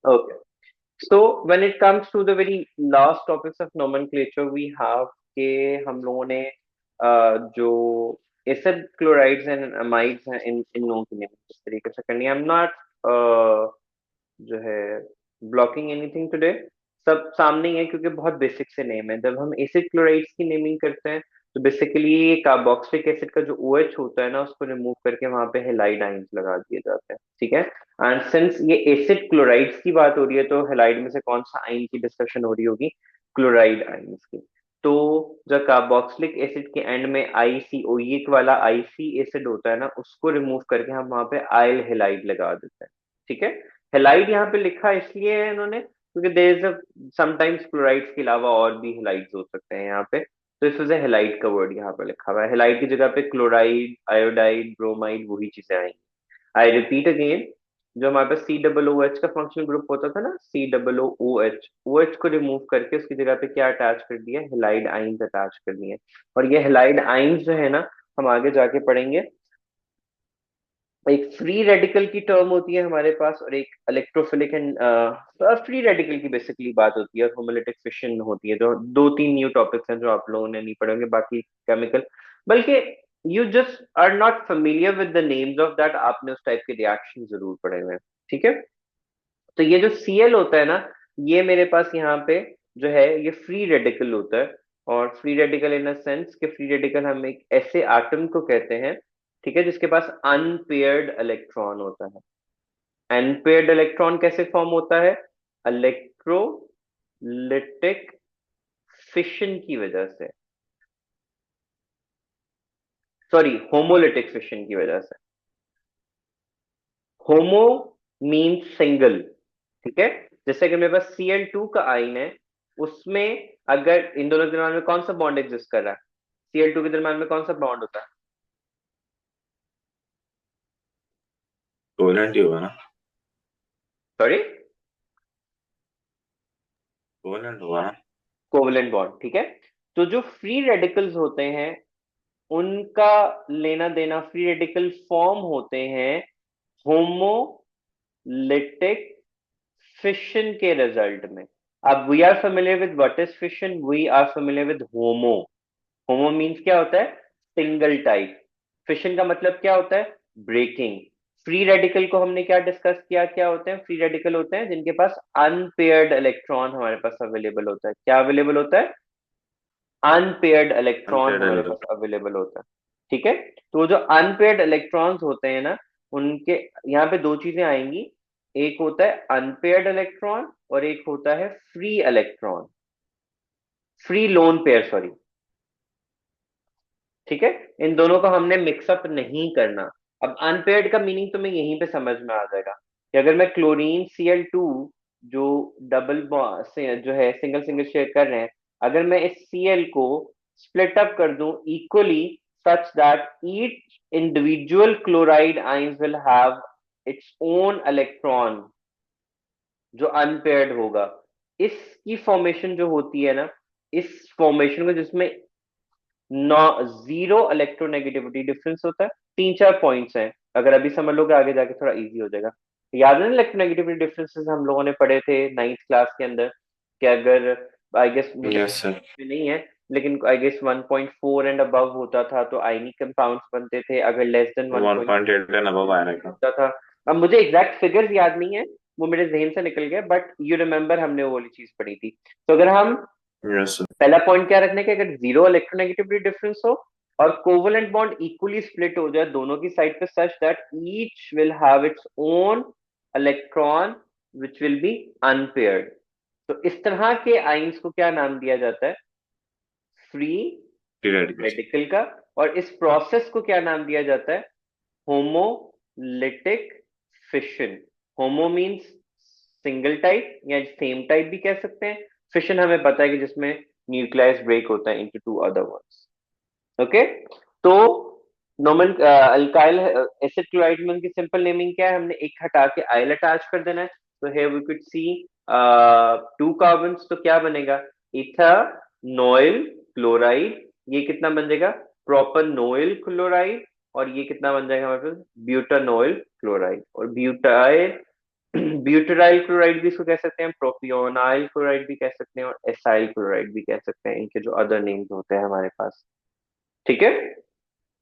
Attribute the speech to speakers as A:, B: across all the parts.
A: Okay. So when it comes to the very last topics of nomenclature, we have के हम लोगों ने जो एसिड क्लोराइड्स एंड अमाइड्स हैं इन लोगों की नेम किस तरीके से करनी है। आई एम नॉट जो है ब्लॉकिंग एनीथिंग टुडे, सब सामने ही है क्योंकि बहुत बेसिक से नेम है। जब हम एसिड क्लोराइड्स की नेमिंग करते हैं तो बेसिकली कार्बोक्सिलिक एसिड का जो OH होता है ना, उसको रिमूव करके वहां पे हेलाइड आइंस लगा दिए जाते हैं। ठीक है। एंड सिंस ये एसिड क्लोराइड्स की बात हो रही है तो हेलाइड में से कौन सा आइन की डिस्कशन हो रही होगी? क्लोराइड आइंस की। तो जब कार्बोक्सिलिक एसिड के एंड में ICOE वाला IC एसिड होता है ना, उसको रिमूव करके हम वहां पे आयल हेलाइड लगा देते हैं। ठीक है। हेलाइड यहाँ पे लिखा इसलिए है इन्होंने क्योंकि there is a sometimes chlorides के अलावा और भी हेलाइड्स हो सकते हैं यहाँ पे। तो इस वजह से हेलाइड का वर्ड यहाँ पे लिखा हुआ है। हेलाइड की जगह पे क्लोराइड, आयोडाइड, ब्रोमाइड वही चीजें आएंगी। आई रिपीट अगेन, जो हमारे पास COOH का फंक्शनल ग्रुप होता था ना, COOH, OH को रिमूव करके उसकी जगह पे क्या अटैच कर दिया? हेलाइड आइंस अटैच कर दिए। और ये हेलाइड आइंस जो है ना, हम आगे जाके पढ़ेंगे। एक फ्री रेडिकल की टर्म होती है हमारे पास और एक इलेक्ट्रोफिलिक एंड फ्री रेडिकल की बेसिकली बात होती है और होमोलिटिक फिशन होती है। जो दो तीन न्यू टॉपिक्स हैं जो आप लोगों ने नहीं पढ़े होंगे, बाकी केमिकल, बल्कि you just are not familiar with the names of that, आपने उस टाइप के रिएक्शन जरूर पढ़े हुए हैं। ठीक है। तो ये जो Cl होता है ना, ये मेरे पास यहाँ पे जो है ये फ्री रेडिकल होता है। और free radical in a sense कि फ्री रेडिकल हम एक ऐसे एटम को कहते हैं, ठीक है, जिसके पास अनपेयर्ड इलेक्ट्रॉन होता है। अनपेयर्ड इलेक्ट्रॉन कैसे फॉर्म होता है? इलेक्ट्रोलिटिक फिशन की वजह से, सॉरी होमोलिटिक फिशन की वजह से। होमो मीन्स सिंगल। ठीक है। जैसे कि मेरे पास Cl2 का आइन है, उसमें अगर इन दोनों के दरम्यान में कौन सा बॉन्ड एग्जिस्ट कर रहा है? Cl2 के दरम्यान में कौन सा बॉन्ड होता है?
B: कोवलेंट ही होगा ना।
A: सॉरी,
B: कोवलेंट होगा ना।
A: Covalent bond. ठीक है। तो जो फ्री रेडिकल्स होते हैं उनका लेना देना, फ्री रेडिकल फॉर्म होते हैं होमोलिटिक फिशन के रिजल्ट में। अब we are familiar with what is fission, we are familiar with homo. Homo means क्या होता है? Single type. फिशन का मतलब क्या होता है? ब्रेकिंग। फ्री रेडिकल को हमने क्या डिस्कस किया? क्या होते हैं? फ्री रेडिकल होते हैं जिनके पास अनपेयर्ड इलेक्ट्रॉन हमारे पास अवेलेबल होता है। क्या अवेलेबल होता है? अनपेयर्ड इलेक्ट्रॉन
B: अनपेड
A: हमारे पास
B: एलिमेंट।
A: अवेलेबल होता है। ठीक है। तो जो अनपेयर्ड इलेक्ट्रॉन्स होते हैं ना, उनके यहाँ पे दो चीजें आएंगी। एक होता है अनपेयर्ड इलेक्ट्रॉन और एक होता है free electron, free lone pair, sorry. ठीक है। इन दोनों को हमने मिक्सअप नहीं करना। अब अनपेयर्ड का मीनिंग तुम्हें यहीं पे समझ में आ जाएगा कि अगर मैं क्लोरीन Cl2 जो से जो है सिंगल सिंगल शेयर कर रहे हैं, अगर मैं इस Cl को स्प्लिट अप कर दूं equally such that each individual chloride ions will have its own electron जो अनपेयर्ड होगा, इसकी फॉर्मेशन जो होती है ना, इस फॉर्मेशन को जिसमें नॉ जीरो इलेक्ट्रोनेगेटिविटी डिफरेंस होता है, तीन चार पॉइंट्स हैं, अगर अभी समझ लोगे आगे जाके थोड़ा इजी हो जाएगा। याद है ना इलेक्ट्रोनेगेटिविटी डिफरेंसेस हम लोगों ने पढ़े थे नाइन्थ क्लास के अंदर कि अगर, आई गेस मुझे
B: यस सर।
A: में नहीं है, लेकिन आई गेस 1.4 एंड अबव होता था तो आयनिक कंपाउंड्स बनते थे, अगर less than
B: one
A: 1.4
B: point eight and above आएगा।
A: होता था। अब मुझे एग्जैक्ट फिगर्स याद नहीं है, वो मेरे जहन से निकल गए, बट यू रिमेम्बर हमने वो वाली चीज पढ़ी थी। तो अगर हम,
B: यस सर।
A: पहला पॉइंट क्या रखने का, अगर जीरो इलेक्ट्रोनेगेटिविटी डिफरेंस हो और कोवलेंट बॉन्ड इक्वली स्प्लिट हो जाए दोनों की साइड पे such that each will have its own electron which will be unpaired, तो इस तरह के आइंस को क्या नाम दिया जाता है? Free
B: free radicals.
A: रेडिकल का। और इस प्रोसेस को क्या नाम दिया जाता है? Homolytic fission. होमो मीन्स सिंगल टाइप या सेम टाइप भी कह सकते हैं। फिशन हमें पता है कि जिसमें न्यूक्लियस ब्रेक होता है into two other ones. Okay. तो नोमन अल्काइल एसिड क्लोराइड में उनकी सिंपल नेमिंग क्या है? हमने एक हटा के आयल अटैच कर देना है। तो here we could see two carbons, तो क्या बनेगा? Ethanoyl chloride. ये कितना बन जाएगा? Propanoyl chloride. और ये कितना बन जाएगा हमारे पास? Butanoyl chloride. और ब्यूटाइल ब्यूटेराइल क्लोराइड भी इसको कह सकते हैं, प्रोपियोनाइल क्लोराइड भी कह सकते हैं, और एसाइल क्लोराइड भी कह सकते हैं, इनके जो अदर नेम्स होते हैं हमारे पास। ठीक है।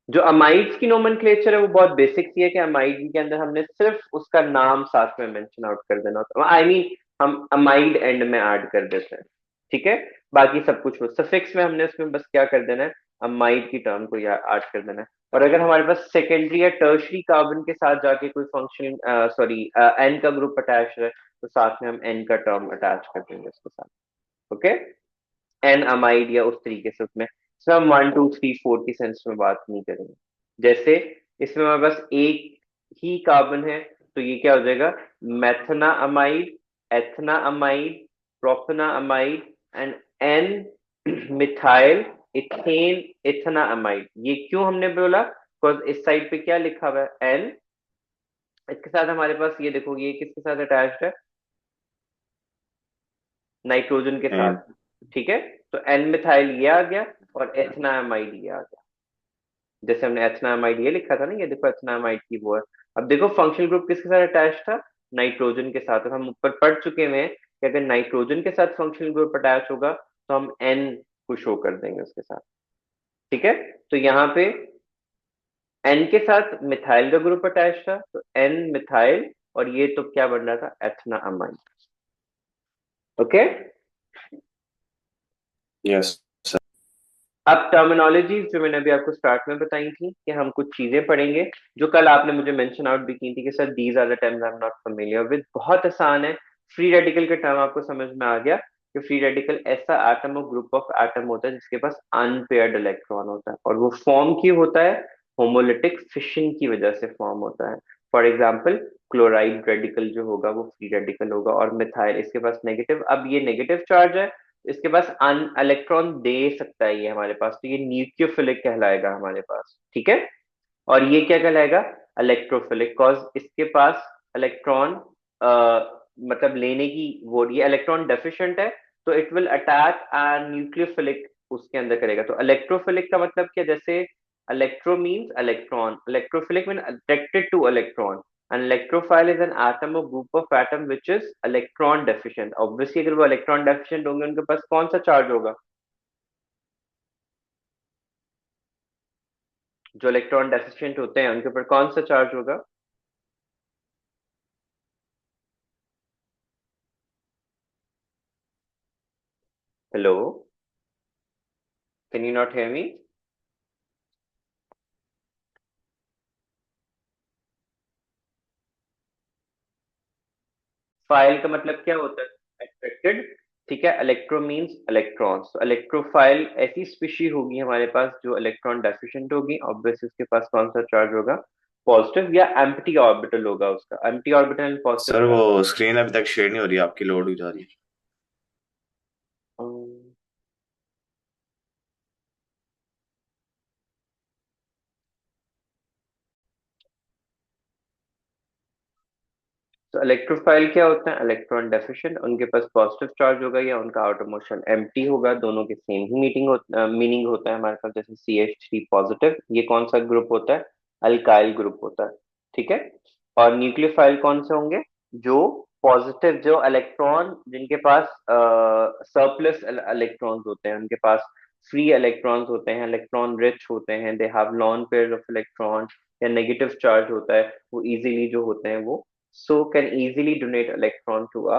A: जो अमाइड्स की नोमेनक्लेचर है वो बहुत बेसिक सी है कि अमाइड के अंदर हमने सिर्फ उसका नाम साथ में मेंशन आउट कर देना होता है, आई मीन हम अमाइड एंड में ऐड कर देते हैं। ठीक है। बाकी सब कुछ वो सफिक्स में हमने उसमें बस क्या कर देना है, अमाइड की टर्म को ऐड कर देना है। और अगर हमारे पास सेकेंडरी या टर्शरी कार्बन के साथ जाके कोई फंक्शन सॉरी एन का ग्रुप अटैच है तो साथ में हम एन का टर्म अटैच कर देंगे उसके साथ। ओके। एन अमाइड या उस तरीके से उसमें इसमें हम 1 2 3 4 की सेंस में बात नहीं करेंगे। जैसे इसमें हमारे पास एक ही कार्बन है तो ये क्या हो जाएगा, methanamide, ethanamide, propanamide and N methyl ethane ethanamide. ये क्यों हमने बोला, बिकॉज इस साइड पे क्या लिखा हुआ है एन, इसके साथ हमारे पास ये देखो ये किसके साथ अटैच्ड है, नाइट्रोजन के साथ।
B: एन।
A: ठीक है। तो एन मिथाइल ये आ गया और एथनामाइड ये आ गया। जैसे हमने एथनामाइड ये लिखा था ना, ये देखो एथनामाइड की वो है। अब देखो फंक्शनल ग्रुप किसके साथ अटैच था, नाइट्रोजन के साथ। और हम ऊपर पढ़ चुके हैं कि अगर नाइट्रोजन के साथ फंक्शनल ग्रुप अटैच होगा तो हम एन को शो कर देंगे उसके साथ। ठीक है। तो यहाँ पे एन के साथ मिथाइल का ग्रुप अटैच था तो एन मिथाइल, और ये तो क्या बन रहा था, एथना अमाइड। ओके।
B: Yes sir.
A: अब टर्मिनोलॉजी जो मैंने अभी आपको स्टार्ट में बताई थी कि हम कुछ चीजें पढ़ेंगे जो कल आपने मुझे मेंशन आउट भी की थी कि sir these are the terms I am not familiar with. बहुत आसान है। फ्री रेडिकल का टर्म आपको समझ में आ गया कि फ्री रेडिकल ऐसा एटम और ग्रुप ऑफ एटम होता है जिसके पास अनपेयर्ड इलेक्ट्रॉन होता है, और वो फॉर्म क्यों होता है, होमोलिटिक फिशन की वजह से फॉर्म होता है। फॉर एग्जाम्पल क्लोराइड रेडिकल जो होगा वो फ्री रेडिकल होगा, और मिथाइल इसके पास नेगेटिव, अब ये नेगेटिव चार्ज है, इसके पास अन इलेक्ट्रॉन दे सकता है ये हमारे पास, तो ये न्यूक्लियोफिलिक कहलाएगा हमारे पास। ठीक है। और ये क्या कहलाएगा, इलेक्ट्रोफिलिक, कॉज इसके पास इलेक्ट्रॉन मतलब लेने की वो, ये इलेक्ट्रॉन डेफिशिएंट है तो इट विल अटैक न्यूक्लियोफिलिक उसके अंदर करेगा। तो इलेक्ट्रोफिलिक का मतलब क्या, जैसे electro means electron, electrophilic mean attracted two electron, an electrophile is an atom or group of atom which is electron deficient। obviously अगर वो electron deficient होंगे उनके पास कौन सा चार्ज होगा, जो इलेक्ट्रॉन डेफिशिएंट होते हैं उनके ऊपर कौन सा चार्ज होगा। Hello, can you not hear me. File का मतलब क्या होता है, अट्रैक्टेड। ठीक है। इलेक्ट्रो मींस इलेक्ट्रॉन्स, तो इलेक्ट्रोफाइल ऐसी स्पीशी होगी हमारे पास जो इलेक्ट्रॉन डेफिशिएंट होगी, ऑब्वियसली उसके पास कौन सा चार्ज होगा, पॉजिटिव या एम्प्टी ऑर्बिटल होगा उसका, empty orbital and
B: sir
A: positive
B: वो
A: चार्ज।
B: स्क्रीन अभी तक शेयर नहीं हो रही, आपकी लोड हो जा रही है। तो इलेक्ट्रोफाइल क्या होता है, इलेक्ट्रॉन डेफिशिएंट, उनके पास पॉजिटिव चार्ज होगा या उनका आउटर मोशन एम्प्टी होगा, दोनों के सेम ही मीनिंग होता है हमारे पास। जैसे CH3 पॉजिटिव, ये कौन सा ग्रुप होता है, अल्काइल ग्रुप होता है। ठीक है। और न्यूक्लियोफाइल कौन से होंगे, जो पॉजिटिव, जो इलेक्ट्रॉन जिनके पास सरप्लस इलेक्ट्रॉन्स होते हैं, उनके पास फ्री इलेक्ट्रॉन्स होते हैं, इलेक्ट्रॉन रिच होते हैं, they have lone pair of electron, या नेगेटिव चार्ज होता है, वो इजीली जो होते हैं वो so can easily donate electron to a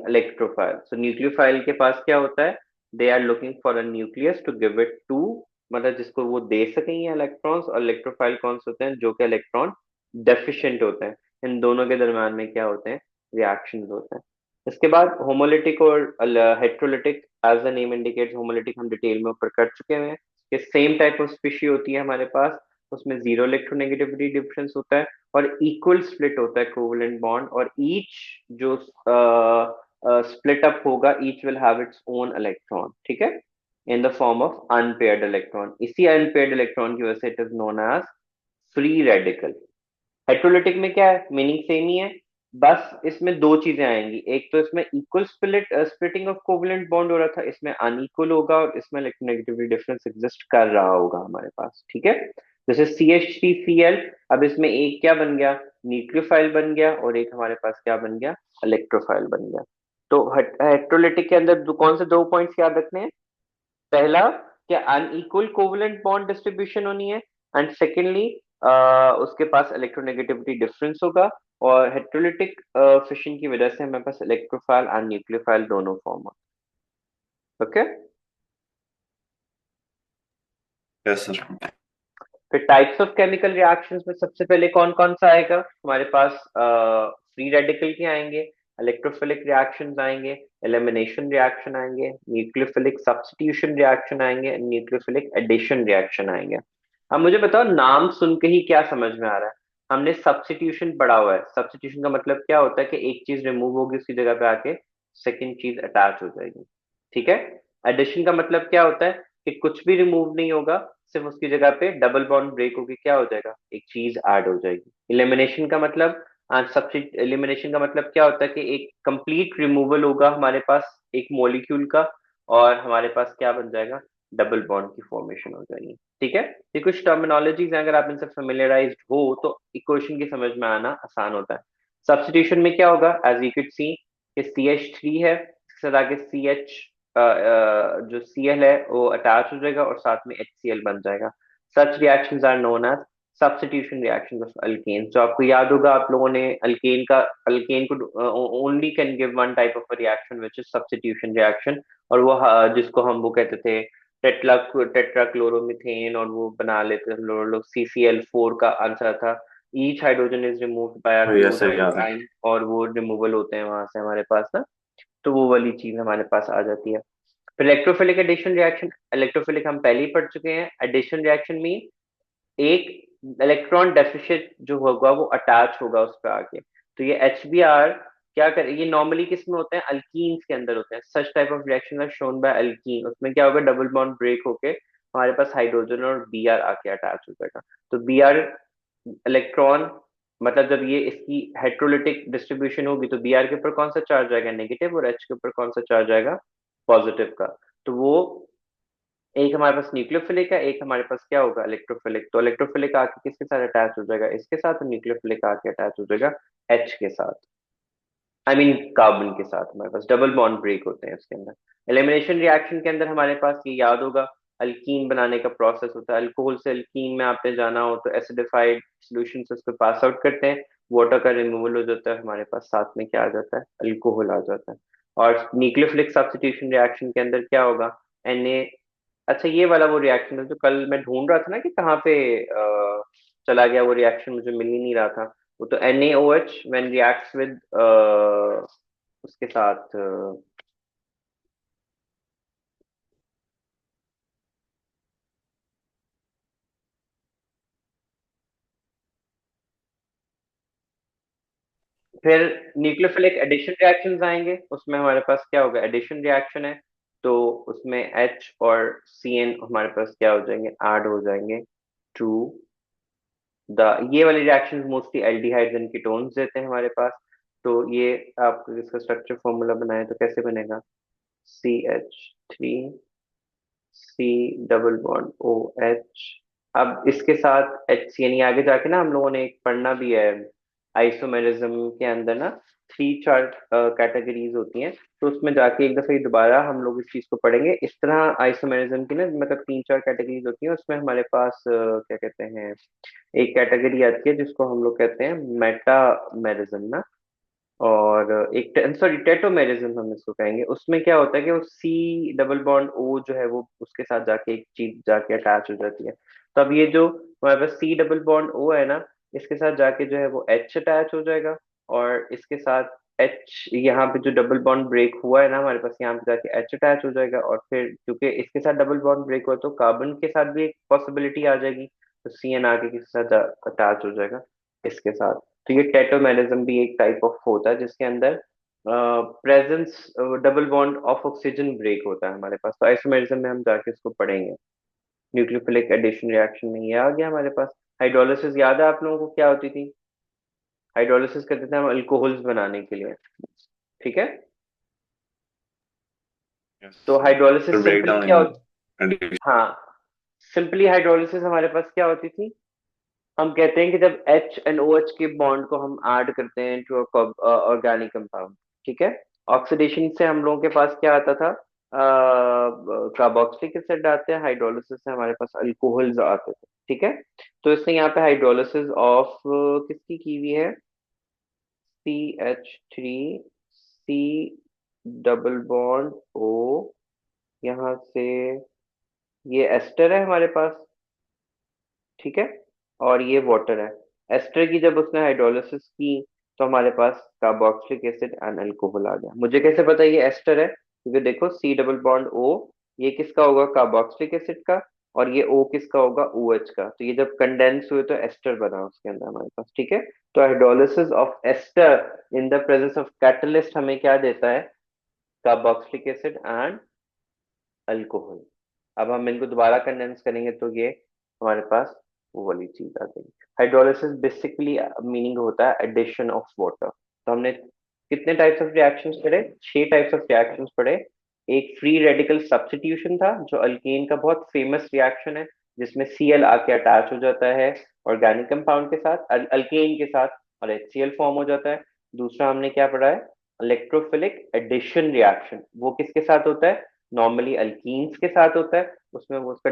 B: electrophile। so nucleophile के पास क्या होता है, they are looking for a nucleus to give it to, मतलब जिसको वो दे सकें ये इलेक्ट्रॉन्स। और इलेक्ट्रोफाइल कौन से होते हैं, जो कि इलेक्ट्रॉन डेफिशिएंट होते हैं। इन दोनों के दरम्यान में क्या होते हैं, रिएक्शंस होते हैं। इसके बाद होमोलिटिक और heterolytic, as the name indicates, homolytic हम डिटेल में ऊपर कर चुके हैं। ये सेम टाइप ऑफ स्पीशी होती है हमारे पास, उसमें जीरो इलेक्ट्रोनेगेटिविटी डिफरेंस होता है और इक्वल स्प्लिट होता है कोवलेंट बॉन्ड, और ईच जो स्प्लिट अप होगा, each will have its own electron. ठीक है। In the form of unpaired electron, इसी अनपेयर्ड इलेक्ट्रॉन की वजह से it is known as free radical. Heterolytic में क्या है, मीनिंग सेम ही है, बस इसमें दो चीजें आएंगी, एक तो इसमें equal splitting of covalent bond हो रहा था, इसमें अनइक्वल होगा, और इसमें इलेक्ट्रोनेगेटिविटी डिफरेंस एग्जिस्ट कर रहा होगा हमारे पास। ठीक है। जैसे CH3Cl, अब इसमें एक क्या बन गया,
A: न्यूक्लियोफाइल बन गया, और एक हमारे पास क्या बन गया, इलेक्ट्रोफाइल बन गया। तो हेट्रोलिटिक के अंदर कौन से दो पॉइंट्स याद रखने हैं? पहला, क्या अनइक्वल कोवलेंट बॉन्ड डिस्ट्रीब्यूशन होनी है, एंड सेकेंडली उसके पास इलेक्ट्रोनेगेटिविटी डिफरेंस होगा, और हेट्रोलिटिक फिशन की वजह से हमारे पास इलेक्ट्रोफाइल एंड न्यूक्लियोफाइल दोनों फॉर्म होते हैं। ओके।
C: Yes sir.
A: फिर टाइप्स ऑफ केमिकल रिएक्शंस में सबसे पहले कौन कौन सा आएगा हमारे पास? फ्री रेडिकल के आएंगे, इलेक्ट्रोफिलिक रिएक्शंस आएंगे, एलिमिनेशन रिएक्शन आएंगे, न्यूक्लियोफिलिक सब्स्टिट्यूशन रिएक्शन आएंगे, न्यूक्लियोफिलिक एडिशन रिएक्शन आएंगे। अब मुझे बताओ, नाम सुन के ही क्या समझ में आ रहा है? हमने सब्स्टिट्यूशन पढ़ा हुआ है। सब्स्टिट्यूशन का मतलब क्या होता है कि एक चीज रिमूव होगी, उसकी जगह पे आके सेकेंड चीज अटैच हो जाएगी। ठीक है। एडिशन का मतलब क्या होता है कि कुछ भी रिमूव नहीं होगा, सिर्फ उसकी जगह पे डबल बॉन्ड ब्रेक होके क्या हो जाएगा, एक चीज ऐड हो जाएगी। इलिमिनेशन का मतलब, एलिमिनेशन का मतलब क्या होता है कि एक कंप्लीट रिमूवल होगा हमारे पास एक मॉलिक्यूल का, और हमारे पास क्या बन जाएगा, डबल बॉन्ड की फॉर्मेशन हो जाएगी। ठीक है। ये कुछ टर्मिनोलॉजीज हैं, अगर आप इनसे फेमिलियराइज्ड हो तो इक्वेशन की समझ में आना आसान होता है। सब्स्टिट्यूशन में क्या होगा, एज यू कैन सी कि CH3 है, इसके साथ आगे CH, जो Cl है वो अटैच हो जाएगा और साथ में HCl बन जाएगा। Such reactions are known as substitution reactions of alkane. जो आपको याद होगा, आप लोगों ने अल्केन को only can give one type of reaction which is substitution reaction, और वो जिसको हम वो कहते थे टेट्राक्लोरोमीथेन, और वो बना लेते थे लोग CCl4 का आंसर था, each hydrogen is removed by a
C: yes sir,
A: chloride
C: याद है।
A: आयन, और वो रिमूवल होते हैं वहां से हमारे पास ना। तो वो वाली चीज हमारे पास आ जाती है। फिर इलेक्ट्रोफिलिक एडिशन रिएक्शन, इलेक्ट्रोफिलिक हम पहले ही पढ़ चुके हैं। एडिशन रिएक्शन मीन एक इलेक्ट्रॉन डेफिशिएंट जो होगा वो अटैच होगा उस पर आके। तो ये HBr क्या करे, ये नॉर्मली किस में होते हैं, अल्कीन्स के अंदर होते हैं। Such type of reaction are shown by alkene. उसमें क्या होगा, डबल बॉन्ड ब्रेक होके हमारे पास हाइड्रोजन और Br आके अटैच हो जाएगा। तो Br इलेक्ट्रॉन, मतलब जब ये इसकी हेट्रोलिटिक डिस्ट्रीब्यूशन होगी तो Br के ऊपर कौन सा चार्ज आएगा, नेगेटिव, और H के ऊपर कौन सा चार्ज आएगा, पॉजिटिव का। तो वो एक हमारे पास न्यूक्लियोफिलिक है, एक हमारे पास क्या होगा, इलेक्ट्रोफिलिक। तो इलेक्ट्रोफिलिक आके किसके साथ अटैच हो जाएगा, इसके साथ, और न्यूक्लियोफिलिक आके अटैच हो जाएगा H के साथ, आई मीन कार्बन के साथ। हमारे पास डबल बॉन्ड ब्रेक होते हैं इसके अंदर। एलिमिनेशन रिएक्शन के अंदर हमारे पास ये याद होगा, अल्कीन बनाने का प्रोसेस होता है। अल्कोहल से अल्कीन में आपने जाना हो तो एसिडिफाइड सोल्यूशन से उसको पास आउट करते हैं, वाटर का रिमूवल हो जाता है, हमारे पास साथ में क्या आ जाता है, अल्कोहल आ जाता है। और न्यूक्लियोफिलिक सब्स्टिट्यूशन रिएक्शन के अंदर क्या होगा, Na। अच्छा, ये वाला वो रिएक्शन है जो कल मैं ढूंढ रहा था ना कि कहाँ पे चला गया, वो रिएक्शन मुझे मिल ही नहीं रहा था। वो तो NaOH व्हेन रिएक्ट्स विद उसके साथ फिर न्यूक्लियोफिलिक एडिशन रिएक्शंस आएंगे। उसमें हमारे पास क्या होगा, एडिशन रिएक्शन है, तो उसमें H और Cn हमारे पास क्या हो जाएंगे, ऐड हो जाएंगे टू द, ये वाली reactions mostly aldehydes and ketones देते हैं हमारे पास। तो ये आप इसका स्ट्रक्चर फॉर्मूला बनाए तो कैसे बनेगा, CH3 C double bond OH। अब इसके साथ H, यानी आगे जाके ना हम लोगों ने एक पढ़ना भी है, आइसोमेरिज्म के अंदर ना 3-4 कैटेगरीज होती हैं। तो उसमें जाके एक दफे दोबारा हम लोग इस चीज को पढ़ेंगे। इस तरह आइसोमेरिज्म की ना मतलब 3-4 कैटेगरीज होती हैं। उसमें हमारे पास क्या कहते हैं, एक कैटेगरी आती है जिसको हम लोग कहते हैं मेटामेरिज्म ना, और एक सॉरी टेट्रोमेरिज्म हम इसको कहेंगे। उसमें क्या होता है कि वो C डबल बॉन्ड O जो है वो उसके साथ जाके एक चीज जाके अटैच हो जाती है। तो अब ये जो हमारे पास C डबल बॉन्ड O है ना, इसके साथ जाके जो है वो H अटैच हो जाएगा, और इसके साथ H, यहाँ पे जो डबल बॉन्ड ब्रेक हुआ है ना हमारे पास, यहाँ पे जाके H अटैच हो जाएगा, और फिर क्योंकि इसके साथ डबल बॉन्ड ब्रेक हुआ तो कार्बन के साथ भी एक पॉसिबिलिटी आ जाएगी, तो CN आके किसी साथ अटैच हो जाएगा इसके साथ। तो ये टेट्रोमेरिज्म भी एक टाइप ऑफ होता है जिसके अंदर presence double bond of oxygen break होता है हमारे पास। तो आइसोमेरिज्म में हम जाके इसको पढ़ेंगे। न्यूक्लियोफिलिक एडिशन रिएक्शन में ये आ गया हमारे पास। हाइड्रोलिसिस याद है आप लोगों को क्या होती थी? हाइड्रोलिसिस करते थे हम अल्कोहल्स बनाने के लिए। ठीक है।
C: यस
A: तो
C: sir.
A: Hydrolysis
C: break
A: simply
C: down
A: क्या
C: इन
A: होती, हाँ, सिंपली हाइड्रोलिसिस हमारे पास क्या होती थी, हम कहते हैं कि जब H एंड OH के बॉन्ड को हम ऐड करते हैं टू ऑर्गेनिक कंपाउंड, ठीक है, ऑक्सीडेशन से हम लोगों के पास क्या आता था, कार्बोक्सिलिक एसिड आते हैं, हाइड्रोलिसिस से हमारे पास अल्कोहल्स आते थे, ठीक है। तो इसने यहाँ पे हाइड्रोलिसिस ऑफ किसकी की हुई है, CH3, डबल बॉन्ड O, यहाँ से ये एस्टर है हमारे पास, ठीक है, और ये वाटर है। एस्टर की जब उसने हाइड्रोलिसिस की तो हमारे पास कार्बोक्सिलिक एसिड एंड अल्कोहल आ गया। मुझे कैसे पता ये एस्टर है, क्योंकि देखो C डबल बॉन्ड O, ये किसका होगा, कार्बोक्सिलिक एसिड का, और ये O किसका होगा, OH का। तो ये जब कंडेंस हुए तो एस्टर बना उसके अंदर हमारे पास, ठीक है। तो hydrolysis of ester in the presence of catalyst हमें क्या देता है, कार्बोक्सिलिक एसिड एंड अल्कोहल। अब हम इनको दोबारा कंडेंस करेंगे तो ये हमारे पास वो वाली चीज आ जाएगी। हाइड्रोलिसिस बेसिकली मीनिंग होता है एडिशन ऑफ वाटर। तो हमने कितने टाइप्स ऑफ रिएक्शंस पढ़े, 6 टाइप्स ऑफ रिएक्शंस पढ़े। एक फ्री रेडिकल सब्स्टिट्यूशन था जो अल्केन का बहुत फेमस रिएक्शन है, जिसमें Cl आके अटैच हो जाता है ऑर्गेनिक कंपाउंड के साथ, अल्केन के साथ, और HCl फॉर्म हो जाता है। दूसरा हमने क्या पढ़ा है, इलेक्ट्रोफिलिक एडिशन रिएक्शन, वो किसके साथ होता है, नॉर्मली अल्कीन्स के साथ होता है, उसमें वो उसका